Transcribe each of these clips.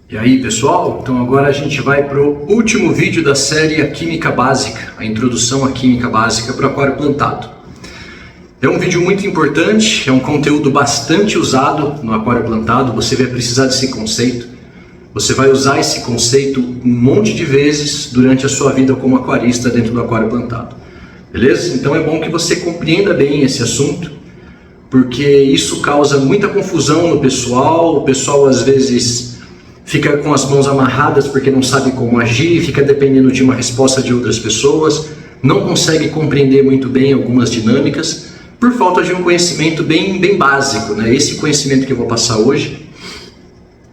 E aí pessoal, então agora a gente vai para o último vídeo da série A Química Básica, a introdução à Química Básica para o aquário plantado. É um vídeo muito importante, é um conteúdo bastante usado no aquário plantado, você vai precisar desse conceito, você vai usar esse conceito um monte de vezes durante a sua vida como aquarista dentro do aquário plantado, beleza? Então é bom que você compreenda bem esse assunto, porque isso causa muita confusão no pessoal, o pessoal às vezes fica com as mãos amarradas porque não sabe como agir, fica dependendo de uma resposta de outras pessoas, não consegue compreender muito bem algumas dinâmicas, por falta de um conhecimento bem básico, né? Esse conhecimento que eu vou passar hoje,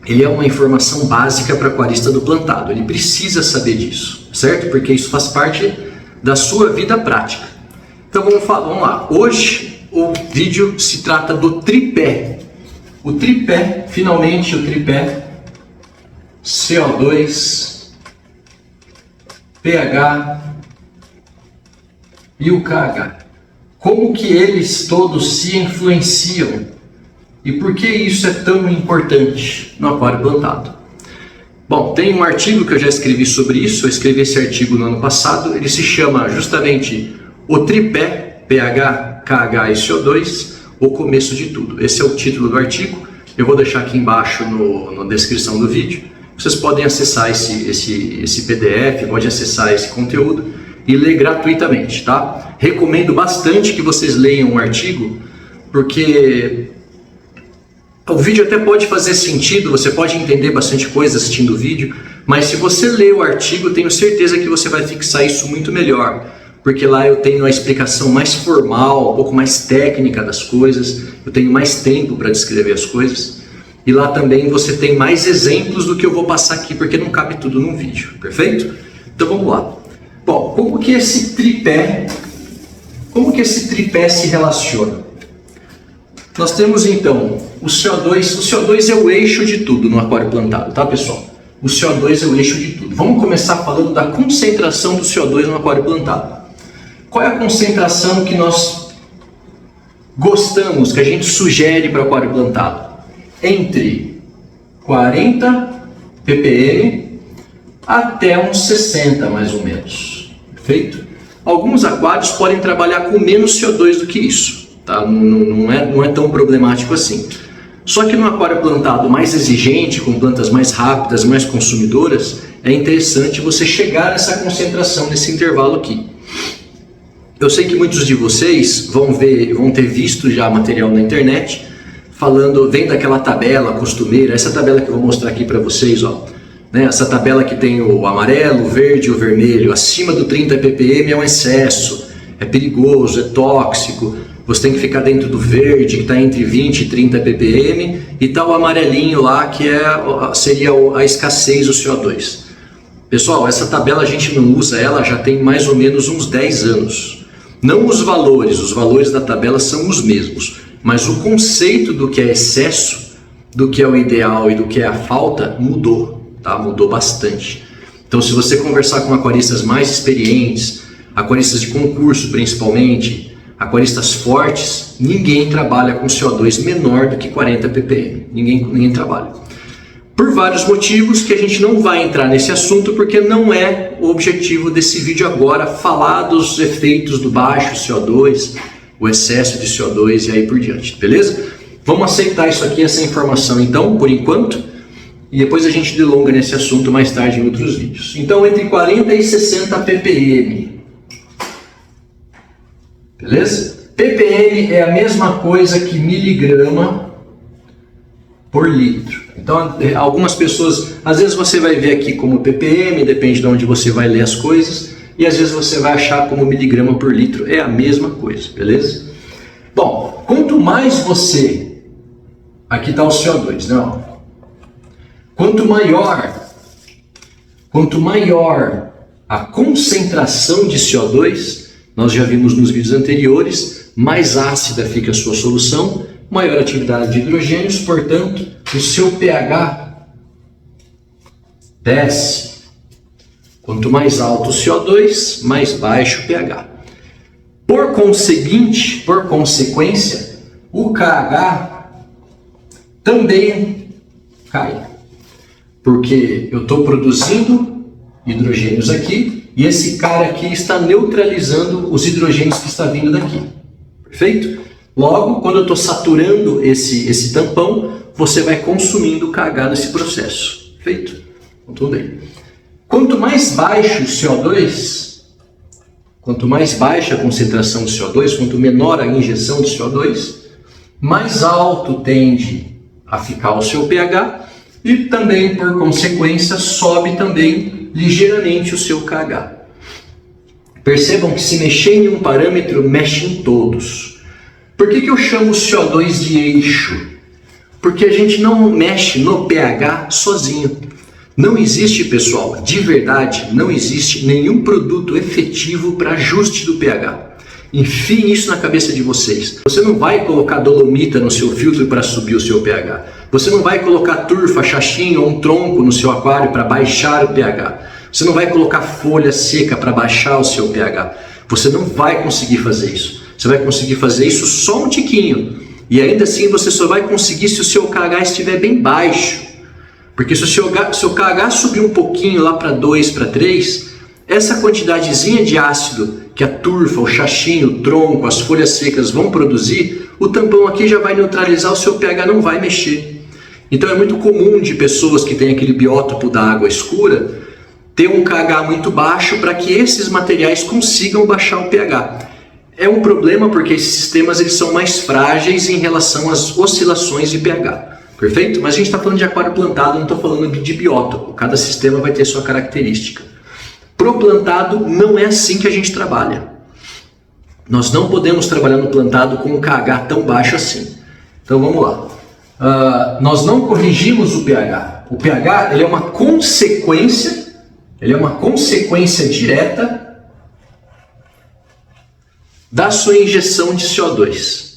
ele é uma informação básica para aquarista do plantado, ele precisa saber disso, certo? Porque isso faz parte da sua vida prática. Então vamos lá, hoje o vídeo se trata do tripé. O tripé, finalmente o tripé CO2, pH e o KH. Como que eles todos se influenciam e por que isso é tão importante no aquário plantado? Bom, tem um artigo que eu já escrevi sobre isso, eu escrevi esse artigo no ano passado, ele se chama justamente O Tripé, pH, KH e CO2, o começo de tudo. Esse é o título do artigo, eu vou deixar aqui embaixo na descrição do vídeo. Vocês podem acessar esse PDF, pode acessar esse conteúdo e ler gratuitamente, tá? Recomendo bastante que vocês leiam o artigo, porque o vídeo até pode fazer sentido, você pode entender bastante coisa assistindo o vídeo, mas se você ler o artigo, tenho certeza que você vai fixar isso muito melhor, porque lá eu tenho a explicação mais formal, um pouco mais técnica das coisas, eu tenho mais tempo para descrever as coisas. E lá também você tem mais exemplos do que eu vou passar aqui, porque não cabe tudo num vídeo, perfeito? Então vamos lá. Bom, como que esse tripé se relaciona? Nós temos então o CO2 é o eixo de tudo no aquário plantado, tá pessoal? O CO2 é o eixo de tudo. Vamos começar falando da concentração do CO2 no aquário plantado. Qual é a concentração que nós gostamos, que a gente sugere para o aquário plantado? Entre 40 ppm até uns 60 mais ou menos, perfeito? Alguns aquários podem trabalhar com menos CO2 do que isso, tá? Não é tão problemático assim. Só que no aquário plantado mais exigente, com plantas mais rápidas, mais consumidoras, é interessante você chegar nessa concentração nesse intervalo aqui. Eu sei que muitos de vocês vão ter visto já material na internet, vendo aquela tabela costumeira, essa tabela que eu vou mostrar aqui para vocês, ó, né? Essa tabela que tem o amarelo, o verde e o vermelho, acima do 30 ppm é um excesso, é perigoso, é tóxico, você tem que ficar dentro do verde, que está entre 20 e 30 ppm, e está o amarelinho lá, que seria a escassez do CO2. Pessoal, essa tabela a gente não usa ela já tem mais ou menos uns 10 anos. Não os valores da tabela são os mesmos, mas o conceito do que é excesso, do que é o ideal e do que é a falta mudou, tá? Mudou bastante. Então se você conversar com aquaristas mais experientes, aquaristas de concurso principalmente, aquaristas fortes, ninguém trabalha com CO2 menor do que 40 ppm, ninguém trabalha. Por vários motivos que a gente não vai entrar nesse assunto, porque não é o objetivo desse vídeo agora, falar dos efeitos do baixo CO2, o excesso de CO2 e aí por diante, beleza? Vamos aceitar isso aqui, essa informação então, por enquanto, e depois a gente delonga nesse assunto mais tarde em outros vídeos. Então, entre 40 e 60 ppm, beleza? ppm é a mesma coisa que miligrama por litro. Então, algumas pessoas, às vezes você vai ver aqui como ppm, depende de onde você vai ler as coisas, e às vezes você vai achar como miligrama por litro, é a mesma coisa, beleza? Bom, quanto mais você, aqui está o CO2, não? Quanto maior a concentração de CO2, nós já vimos nos vídeos anteriores, mais ácida fica a sua solução, maior atividade de hidrogênios, portanto, o seu pH desce. Quanto mais alto o CO2, mais baixo o pH. Por consequência, o KH também cai. porque eu estou produzindo hidrogênios aqui e esse cara aqui está neutralizando os hidrogênios que está vindo daqui. Perfeito? Logo, quando eu estou saturando esse tampão, você vai consumindo KH nesse processo. Perfeito? Então, tudo bem. Quanto mais baixo o CO2, quanto mais baixa a concentração de CO2, quanto menor a injeção de CO2, mais alto tende a ficar o seu pH e também, por consequência, sobe também ligeiramente o seu KH. Percebam que se mexer em um parâmetro, mexe em todos. Por que eu chamo o CO2 de eixo? Porque a gente não mexe no pH sozinho. Não existe, pessoal, de verdade, não existe nenhum produto efetivo para ajuste do pH. Enfim, isso na cabeça de vocês. Você não vai colocar dolomita no seu filtro para subir o seu pH. Você não vai colocar turfa, xaxim ou um tronco no seu aquário para baixar o pH. Você não vai colocar folha seca para baixar o seu pH. Você não vai conseguir fazer isso. Você vai conseguir fazer isso só um tiquinho. E ainda assim você só vai conseguir se o seu KH estiver bem baixo. Porque se o seu KH subir um pouquinho lá para 2, para 3, essa quantidadezinha de ácido que a turfa, o xaxim, o tronco, as folhas secas vão produzir, o tampão aqui já vai neutralizar, o seu pH não vai mexer. Então é muito comum de pessoas que têm aquele biótopo da água escura ter um KH muito baixo para que esses materiais consigam baixar o pH. É um problema porque esses sistemas eles são mais frágeis em relação às oscilações de pH. Perfeito? Mas a gente está falando de aquário plantado, não estou falando de biótopo. Cada sistema vai ter sua característica. Pro plantado não é assim que a gente trabalha. Nós não podemos trabalhar no plantado com um KH tão baixo assim. Então vamos lá. Nós não corrigimos o pH. O pH ele é uma consequência direta da sua injeção de CO2.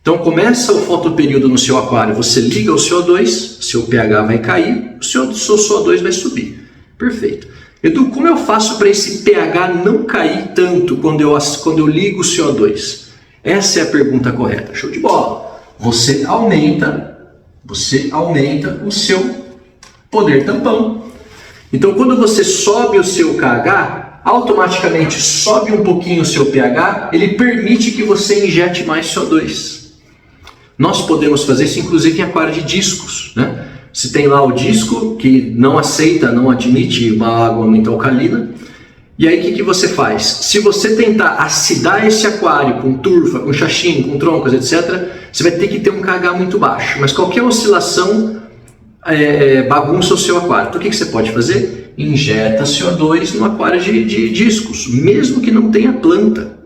Então começa o fotoperíodo no seu aquário, você liga o CO2, seu pH vai cair, o seu CO2 vai subir. Perfeito. Edu, como eu faço para esse pH não cair tanto quando eu ligo o CO2? Essa é a pergunta correta. Show de bola. Você aumenta o seu poder tampão. Então quando você sobe o seu KH, automaticamente sobe um pouquinho o seu pH, ele permite que você injete mais CO2. Nós podemos fazer isso inclusive em aquário de discos, né? Se tem lá o disco que não aceita, não admite uma água muito alcalina, e aí o que você faz? Se você tentar acidar esse aquário com turfa, com xaxim, com troncos, etc., você vai ter que ter um KH muito baixo, mas qualquer oscilação bagunça o seu aquário. Então o que você pode fazer? Injeta CO2 no aquário de discos, mesmo que não tenha planta.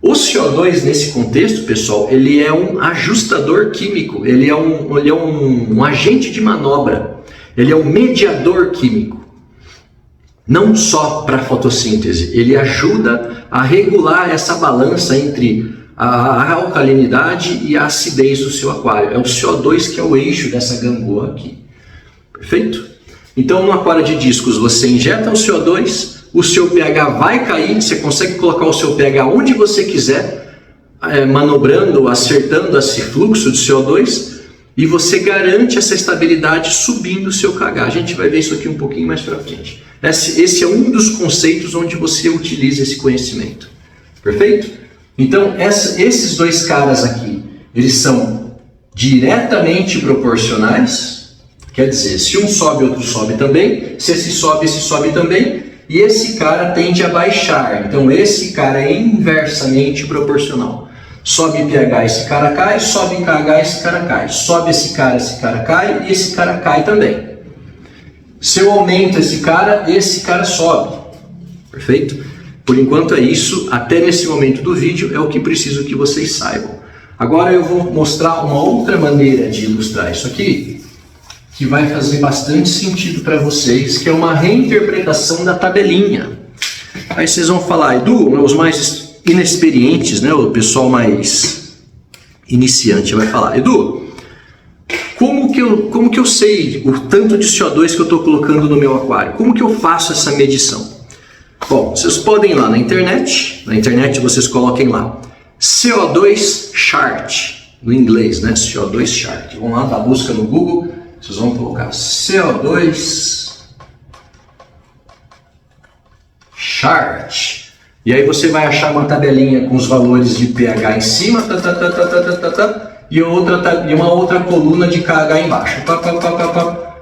O CO2 nesse contexto, pessoal, ele é um ajustador químico, ele é um agente de manobra, ele é um mediador químico. Não só para fotossíntese, ele ajuda a regular essa balança entre a alcalinidade e a acidez do seu aquário. É o CO2 que é o eixo dessa gangorra aqui. Perfeito? Então no aquário de discos você injeta o CO2, o seu pH vai cair, você consegue colocar o seu pH onde você quiser, manobrando, acertando esse fluxo de CO2 e você garante essa estabilidade subindo o seu KH. A gente vai ver isso aqui um pouquinho mais para frente. Esse é um dos conceitos onde você utiliza esse conhecimento. Perfeito? Então esses dois caras aqui, eles são diretamente proporcionais, quer dizer, se um sobe, outro sobe também, se esse sobe também, e esse cara tende a baixar, então esse cara é inversamente proporcional. Sobe pH, esse cara cai, sobe em KH, esse cara cai. Sobe esse cara cai e esse cara cai também. Se eu aumento esse cara sobe. Perfeito? Por enquanto é isso, até nesse momento do vídeo é o que preciso que vocês saibam. Agora eu vou mostrar uma outra maneira de ilustrar isso aqui, que vai fazer bastante sentido para vocês, que é uma reinterpretação da tabelinha. Aí vocês vão falar, Edu, os mais inexperientes, né, o pessoal mais iniciante vai falar, Edu, como que eu sei o tanto de CO2 que eu estou colocando no meu aquário? Como que eu faço essa medição? Bom, vocês podem ir lá na internet vocês coloquem lá CO2 chart, no inglês, né, CO2 chart. Vão lá, dá busca no Google, vocês vão colocar CO2 chart. E aí você vai achar uma tabelinha com os valores de pH em cima, e uma outra coluna de KH embaixo.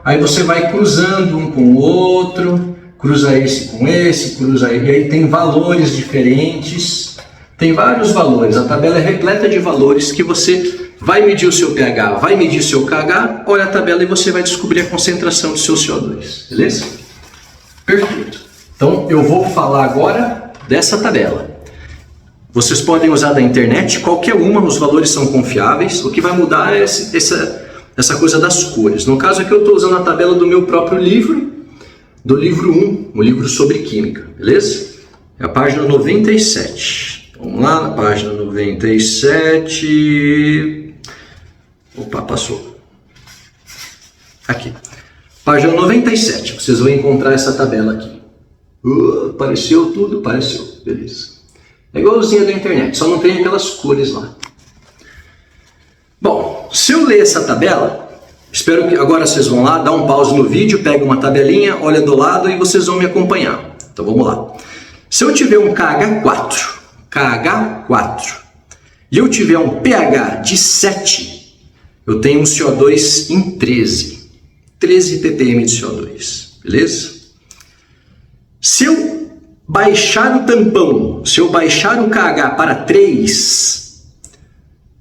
Aí você vai cruzando um com o outro, cruza esse com esse, cruza aí, e aí tem valores diferentes, tem vários valores. A tabela é repleta de valores que você vai medir o seu pH, vai medir o seu KH, olha a tabela e você vai descobrir a concentração do seu CO2, beleza? Perfeito. Então eu vou falar agora dessa tabela. Vocês podem usar da internet, qualquer uma, os valores são confiáveis. O que vai mudar é essa coisa das cores. No caso aqui eu estou usando a tabela do meu próprio livro, do livro 1, o livro sobre química, beleza? É a página 97. Vamos lá, na página 97. Opa, passou. Aqui. Página 97. Vocês vão encontrar essa tabela aqui. Apareceu tudo? Apareceu. Beleza. É igualzinha da internet, só não tem aquelas cores lá. Bom, se eu ler essa tabela, espero que agora vocês vão lá, dá um pause no vídeo, pega uma tabelinha, olha do lado e vocês vão me acompanhar. Então vamos lá. Se eu tiver um KH4, e eu tiver um pH de 7, eu tenho um CO2 em 13 ppm de CO2, beleza? Se eu baixar o tampão, se eu baixar o KH para 3,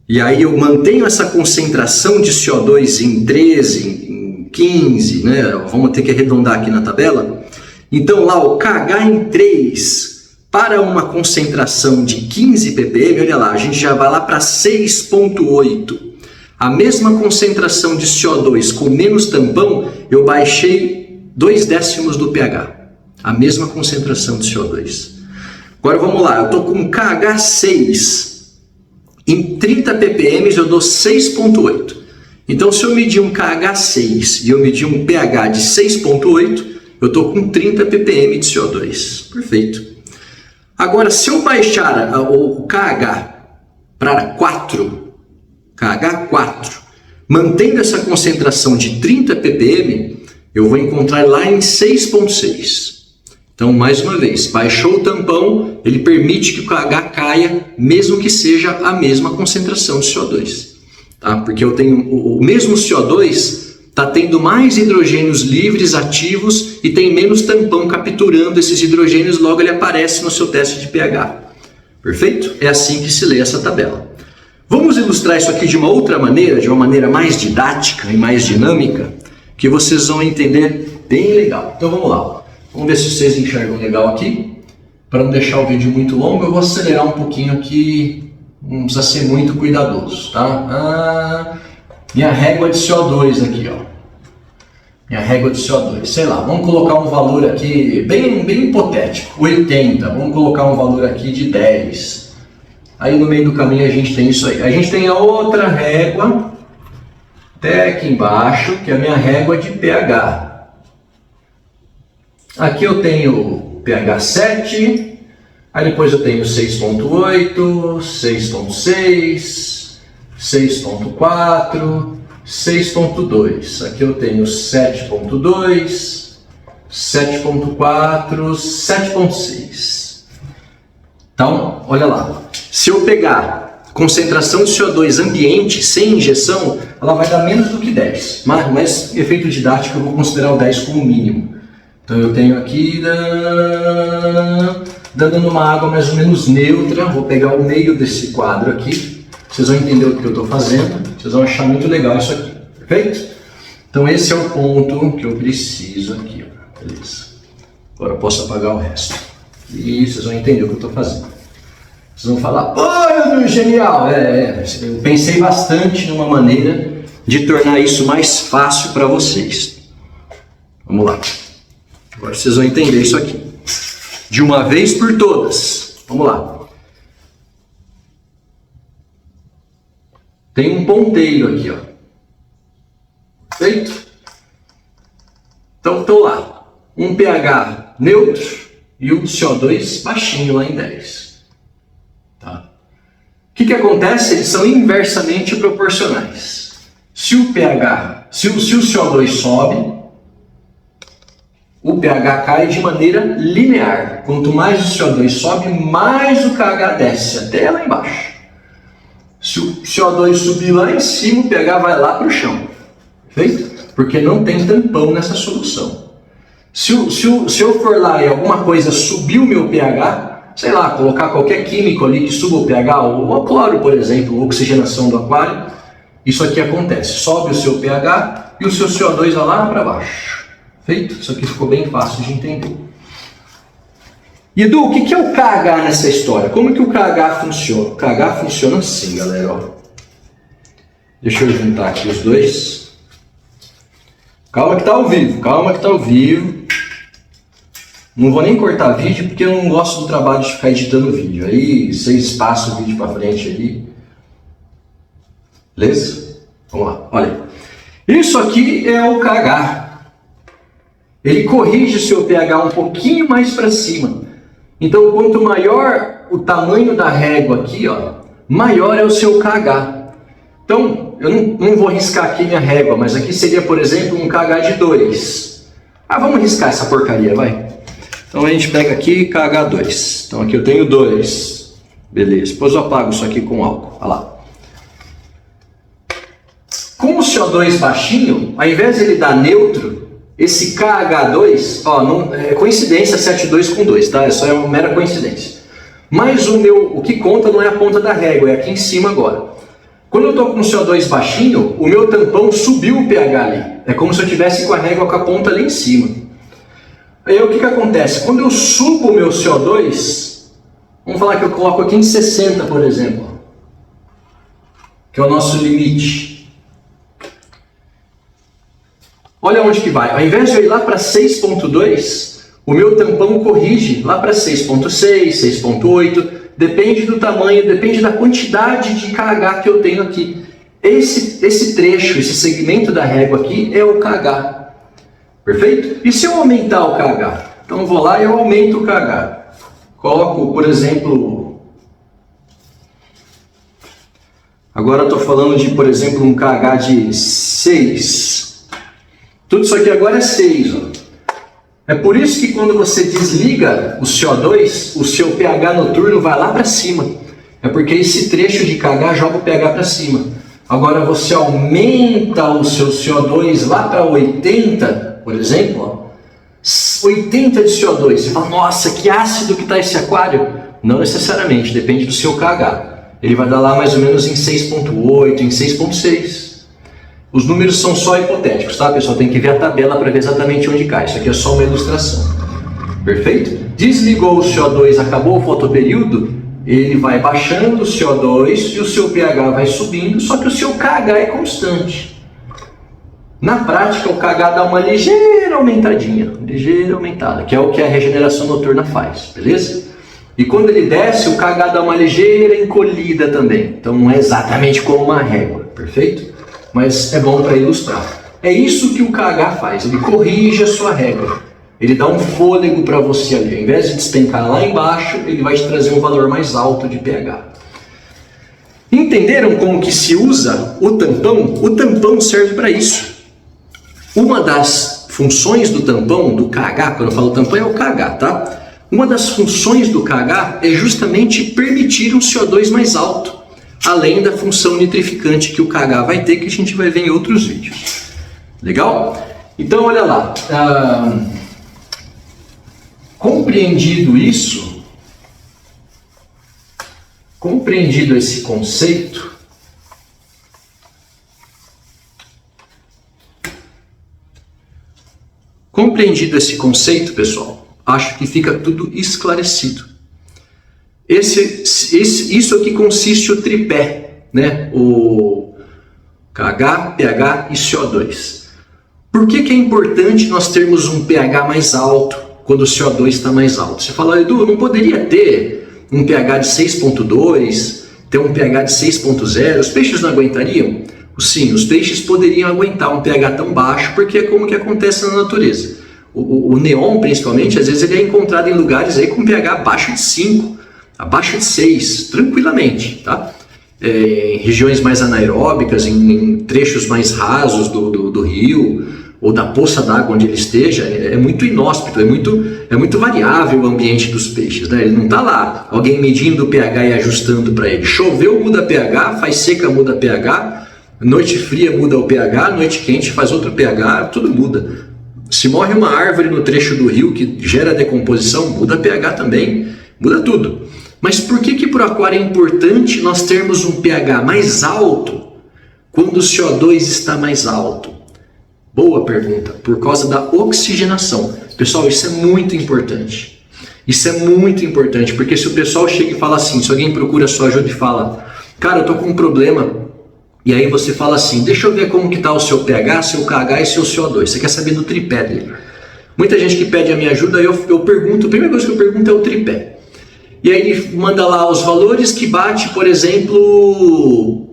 e aí eu mantenho essa concentração de CO2 em 13, em 15, né? Vamos ter que arredondar aqui na tabela. Então lá o KH em 3 para uma concentração de 15 ppm, olha lá, a gente já vai lá para 6,8. A mesma concentração de CO2 com menos tampão, eu baixei 0,2 do pH. A mesma concentração de CO2. Agora vamos lá, eu estou com KH 6. Em 30 ppm eu dou 6,8. Então se eu medir um KH 6 e eu medir um pH de 6,8, eu estou com 30 ppm de CO2. Perfeito. Agora se eu baixar o KH para 4, KH 4, mantendo essa concentração de 30 ppm, eu vou encontrar lá em 6,6. Então, mais uma vez, baixou o tampão, ele permite que o KH caia, mesmo que seja a mesma concentração de CO2. Tá? Porque eu tenho o mesmo CO2 está tendo mais hidrogênios livres ativos e tem menos tampão capturando esses hidrogênios, logo ele aparece no seu teste de pH. Perfeito? É assim que se lê essa tabela. Vamos ilustrar isso aqui de uma outra maneira, de uma maneira mais didática e mais dinâmica, que vocês vão entender bem legal. Então vamos lá. Vamos ver se vocês enxergam legal aqui. Para não deixar o vídeo muito longo, eu vou acelerar um pouquinho aqui. Não precisa ser muito cuidadoso, tá? Minha régua de CO2 aqui, ó. Minha régua de CO2. Sei lá, vamos colocar um valor aqui bem hipotético. 80. Vamos colocar um valor aqui de 10. Aí no meio do caminho a gente tem isso aí. A gente tem a outra régua, até aqui embaixo, que é a minha régua de pH. Aqui eu tenho pH 7, aí depois eu tenho 6,8, 6,6, 6,4, 6,2. Aqui eu tenho 7,2, 7,4, 7,6. Então, olha lá. Se eu pegar concentração de CO2 ambiente sem injeção, ela vai dar menos do que 10. Mas efeito didático eu vou considerar o 10 como mínimo. Então eu tenho aqui, dando numa água mais ou menos neutra, vou pegar o meio desse quadro aqui, vocês vão entender o que eu estou fazendo, vocês vão achar muito legal isso aqui, perfeito? Então esse é o ponto que eu preciso aqui, ó. Beleza. Agora eu posso apagar o resto. E vocês vão entender o que eu estou fazendo. Vocês vão falar, pô, genial! Eu pensei bastante numa maneira de tornar isso mais fácil para vocês. Vamos lá. Agora vocês vão entender isso aqui. De uma vez por todas. Vamos lá. Tem um ponteiro aqui, ó. Feito? Então estou lá. Um pH neutro e um CO2 baixinho lá em 10. Tá? O que acontece? Eles são inversamente proporcionais. se o CO2 sobe, o pH cai de maneira linear. Quanto mais o CO2 sobe, mais o KH desce, até lá embaixo. Se o CO2 subir lá em cima, o pH vai lá para o chão. Perfeito? Porque não tem tampão nessa solução. Se eu for lá e alguma coisa subir o meu pH, sei lá, colocar qualquer químico ali que suba o pH, o cloro, por exemplo, oxigenação do aquário, isso aqui acontece. Sobe o seu pH e o seu CO2 vai lá para baixo. Feito? Isso aqui ficou bem fácil de entender. E Edu, o que é o KH nessa história? Como que o KH funciona? O KH funciona assim, galera. Ó. Deixa eu juntar aqui os dois. Calma que tá ao vivo, calma que tá ao vivo. Não vou nem cortar vídeo porque eu não gosto do trabalho de ficar editando vídeo. Aí vocês passam o vídeo para frente ali. Beleza? Vamos lá, olha. Isso aqui é o KH. Ele corrige o seu pH um pouquinho mais para cima. Então, quanto maior o tamanho da régua aqui, ó, maior é o seu KH. Então, eu não vou riscar aqui minha régua, mas aqui seria, por exemplo, um KH de 2. Ah, vamos riscar essa porcaria, vai. Então, a gente pega aqui KH2. Então, aqui eu tenho 2. Beleza. Depois eu apago isso aqui com álcool. Olha lá. Com o CO2 baixinho, ao invés de ele dar neutro, esse KH2, ó, não, é coincidência 7,2 com 2, tá? É só uma mera coincidência. Mas o que conta não é a ponta da régua, é aqui em cima agora. Quando eu estou com o CO2 baixinho, o meu tampão subiu o pH ali. É como se eu tivesse com a régua com a ponta ali em cima. Aí o que acontece? Quando eu subo o meu CO2, vamos falar que eu coloco aqui em 60, por exemplo, que é o nosso limite. Olha onde que vai. Ao invés de eu ir lá para 6.2, o meu tampão corrige lá para 6.6, 6.8. Depende do tamanho, depende da quantidade de KH que eu tenho aqui. Esse trecho, esse segmento da régua aqui é o KH. Perfeito? E se eu aumentar o KH? Então eu vou lá e eu aumento o KH. Coloco, por exemplo... Agora eu estou falando de, por exemplo, um KH de 6. Tudo isso aqui agora é 6. Ó. É por isso que quando você desliga o CO2, o seu pH noturno vai lá para cima. É porque esse trecho de KH joga o pH para cima. Agora você aumenta o seu CO2 lá para 80, por exemplo. Ó. 80 de CO2. Você fala, nossa, que ácido que está esse aquário. Não necessariamente, depende do seu KH. Ele vai dar lá mais ou menos em 6.8, em 6.6. Os números são só hipotéticos, tá, pessoal? Tem que ver a tabela para ver exatamente onde cai. Isso aqui é só uma ilustração. Perfeito? Desligou o CO2, acabou o fotoperíodo, ele vai baixando o CO2 e o seu pH vai subindo, só que o seu KH é constante. Na prática, o KH dá uma ligeira aumentadinha, ligeira aumentada, que é o que a regeneração noturna faz, beleza? E quando ele desce, o KH dá uma ligeira encolhida também. Então não é exatamente como uma régua, perfeito? Mas é bom para ilustrar. É isso que o KH faz, ele corrige a sua régua. Ele dá um fôlego para você ali. Ao invés de despencar lá embaixo, ele vai te trazer um valor mais alto de pH. Entenderam como que se usa o tampão? O tampão serve para isso. Uma das funções do tampão, do KH, quando eu falo tampão é o KH, tá? Uma das funções do KH é justamente permitir um CO2 mais alto. Além da função nitrificante que o KH vai ter, que a gente vai ver em outros vídeos. Legal? Então, olha lá. Compreendido isso, compreendido esse conceito, pessoal, acho que fica tudo esclarecido. Isso aqui consiste o tripé, né? O KH, pH e CO2. Por que é importante nós termos um pH mais alto quando o CO2 está mais alto? Você fala, Edu, não poderia ter um pH de 6.2, ter um pH de 6.0? Os peixes não aguentariam? Sim, os peixes poderiam aguentar um pH tão baixo, porque é como que acontece na natureza. O neon, principalmente, às vezes ele é encontrado em lugares aí com pH abaixo de 5. Abaixo de 6, tranquilamente, tá? em regiões mais anaeróbicas, em trechos mais rasos do rio ou da poça d'água onde ele esteja, é muito inóspito, é muito variável o ambiente dos peixes, né? Ele não está lá, alguém medindo o pH e ajustando para ele. Choveu, muda pH, faz seca, muda pH, noite fria muda o pH, noite quente faz outro pH, tudo muda. Se morre uma árvore no trecho do rio que gera decomposição, muda pH também, muda tudo. Mas por que para o aquário é importante nós termos um pH mais alto quando o CO2 está mais alto? Boa pergunta. Por causa da oxigenação. Pessoal, isso é muito importante. Isso é muito importante, porque se o pessoal chega e fala assim, se alguém procura a sua ajuda e fala, cara, eu tô com um problema, e aí você fala assim, deixa eu ver como que tá o seu pH, seu KH e seu CO2. Você quer saber do tripé dele. Muita gente que pede a minha ajuda, eu pergunto, a primeira coisa que eu pergunto é o tripé. E aí ele manda lá os valores que bate, por exemplo,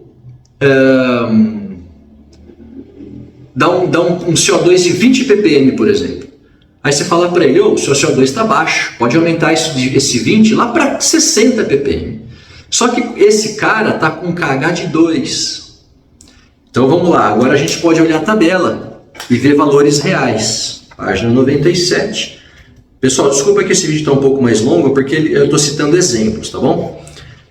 dá um CO2 de 20 ppm, por exemplo. Aí você fala para ele, o seu CO2 está baixo, pode aumentar esse 20 lá para 60 ppm. Só que esse cara está com KH de 2. Então vamos lá, agora a gente pode olhar a tabela e ver valores reais. Página 97. Pessoal, desculpa que esse vídeo está um pouco mais longo, porque eu estou citando exemplos, tá bom?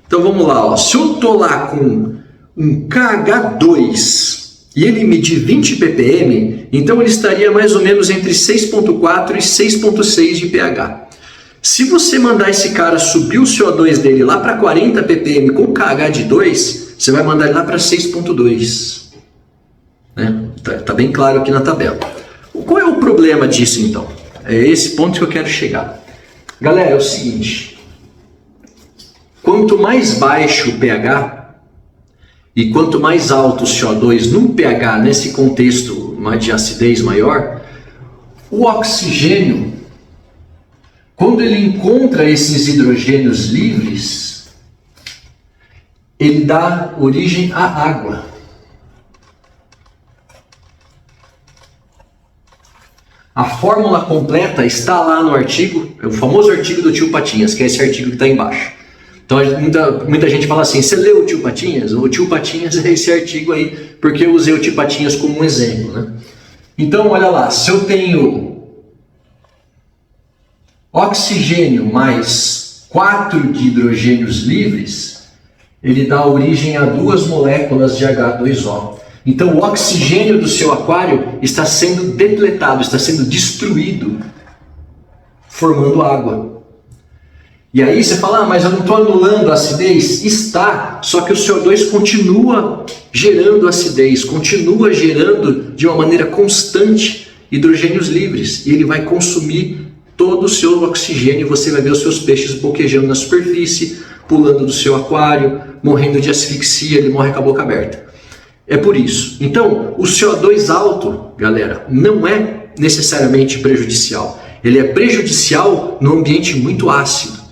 Então vamos lá, ó. Se eu estou lá com um KH2 e ele medir 20 ppm, então ele estaria mais ou menos entre 6.4 e 6.6 de pH. Se você mandar esse cara subir o CO2 dele lá para 40 ppm com KH de 2, você vai mandar ele lá para 6.2. Né? Tá bem claro aqui na tabela. Qual é o problema disso então? É esse ponto que eu quero chegar. Galera, é o seguinte. Quanto mais baixo o pH e quanto mais alto o CO2 num pH, nesse contexto de acidez maior, o oxigênio, quando ele encontra esses hidrogênios livres, ele dá origem à água. A fórmula completa está lá no artigo, é o famoso artigo do tio Patinhas, que é esse artigo que está embaixo. Então muita gente fala assim, você leu o tio Patinhas? O tio Patinhas é esse artigo aí, porque eu usei o tio Patinhas como um exemplo, né? Então olha lá, se eu tenho oxigênio mais 4 de hidrogênios livres, ele dá origem a 2 moléculas de H2O. Então o oxigênio do seu aquário está sendo depletado, está sendo destruído, formando água. E aí você fala, mas eu não estou anulando a acidez? Está, só que o CO2 continua gerando acidez, continua gerando de uma maneira constante hidrogênios livres. E ele vai consumir todo o seu oxigênio e você vai ver os seus peixes boquejando na superfície, pulando do seu aquário, morrendo de asfixia, ele morre com a boca aberta. É por isso. Então, o CO2 alto, galera, não é necessariamente prejudicial. Ele é prejudicial no ambiente muito ácido.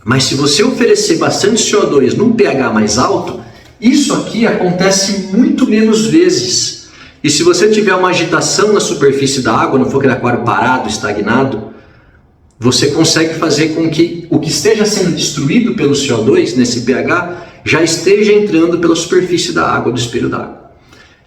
Mas se você oferecer bastante CO2 num pH mais alto, isso aqui acontece muito menos vezes. E se você tiver uma agitação na superfície da água, não for aquele aquário parado, estagnado, você consegue fazer com que o que esteja sendo destruído pelo CO2 nesse pH já esteja entrando pela superfície da água, do espelho d'água.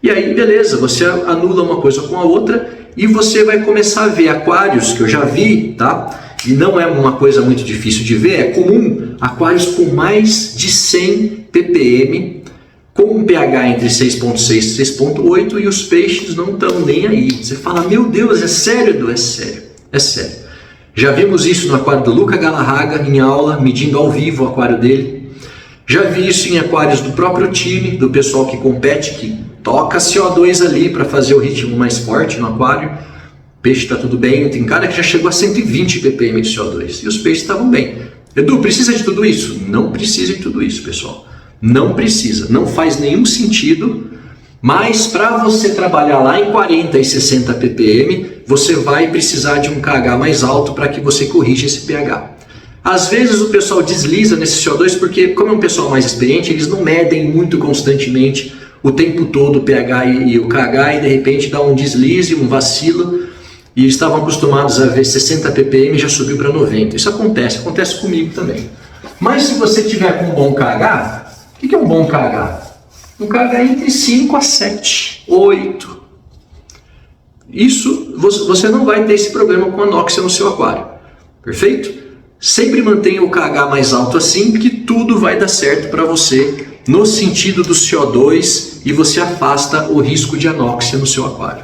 E aí, beleza, você anula uma coisa com a outra e você vai começar a ver aquários que eu já vi, tá? E não é uma coisa muito difícil de ver, é comum aquários com mais de 100 ppm, com um pH entre 6.6 e 6.8 e os peixes não estão nem aí. Você fala, meu Deus, é sério, Edu? É sério, é sério. Já vimos isso no aquário do Luca Galarraga, em aula, medindo ao vivo o aquário dele. Já vi isso em aquários do próprio time, do pessoal que compete, que toca CO2 ali para fazer o ritmo mais forte no aquário. O peixe está tudo bem, tem cara que já chegou a 120 ppm de CO2 e os peixes estavam bem. Edu, precisa de tudo isso? Não precisa de tudo isso, pessoal. Não precisa, não faz nenhum sentido, mas para você trabalhar lá em 40 e 60 ppm, você vai precisar de um KH mais alto para que você corrija esse pH. Às vezes o pessoal desliza nesse CO2 porque, como é um pessoal mais experiente, eles não medem muito constantemente o tempo todo o pH e o KH e de repente dá um deslize, um vacilo e eles estavam acostumados a ver 60 ppm e já subiu para 90. Isso acontece comigo também. Mas se você tiver com um bom KH, O que é um bom KH? Um KH entre 5 a 7, 8. Isso, você não vai ter esse problema com anóxia no seu aquário. Perfeito? Sempre mantenha o KH mais alto assim, que tudo vai dar certo para você no sentido do CO2 e você afasta o risco de anóxia no seu aquário.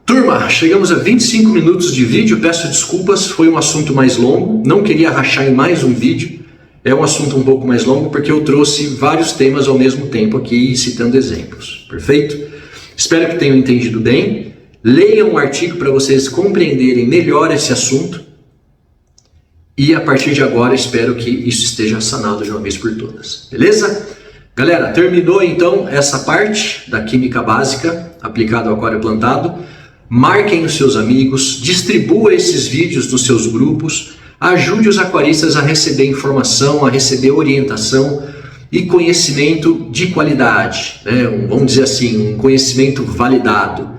Turma, chegamos a 25 minutos de vídeo, peço desculpas, foi um assunto mais longo, não queria rachar em mais um vídeo, é um assunto um pouco mais longo porque eu trouxe vários temas ao mesmo tempo aqui, citando exemplos, perfeito? Espero que tenham entendido bem, leiam o artigo para vocês compreenderem melhor esse assunto e a partir de agora espero que isso esteja sanado de uma vez por todas, beleza? Galera, terminou então essa parte da química básica aplicada ao aquário plantado. Marquem os seus amigos, distribua esses vídeos nos seus grupos, ajude os aquaristas a receber informação, a receber orientação e conhecimento de qualidade, né? Vamos dizer assim, um conhecimento validado.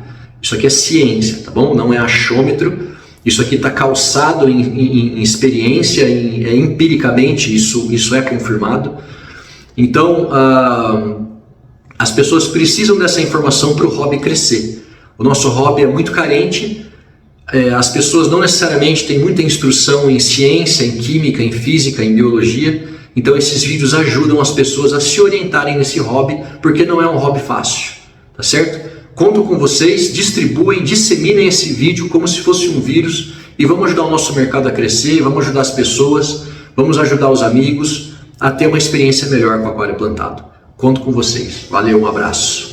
Isso aqui é ciência, tá bom? Não é achômetro, isso aqui está calçado em experiência, empiricamente isso é confirmado. Então, as pessoas precisam dessa informação para o hobby crescer. O nosso hobby é muito carente, as pessoas não necessariamente têm muita instrução em ciência, em química, em física, em biologia, então esses vídeos ajudam as pessoas a se orientarem nesse hobby, porque não é um hobby fácil, tá certo? Conto com vocês, distribuem, disseminem esse vídeo como se fosse um vírus e vamos ajudar o nosso mercado a crescer, vamos ajudar as pessoas, vamos ajudar os amigos a ter uma experiência melhor com o aquário plantado. Conto com vocês. Valeu, um abraço.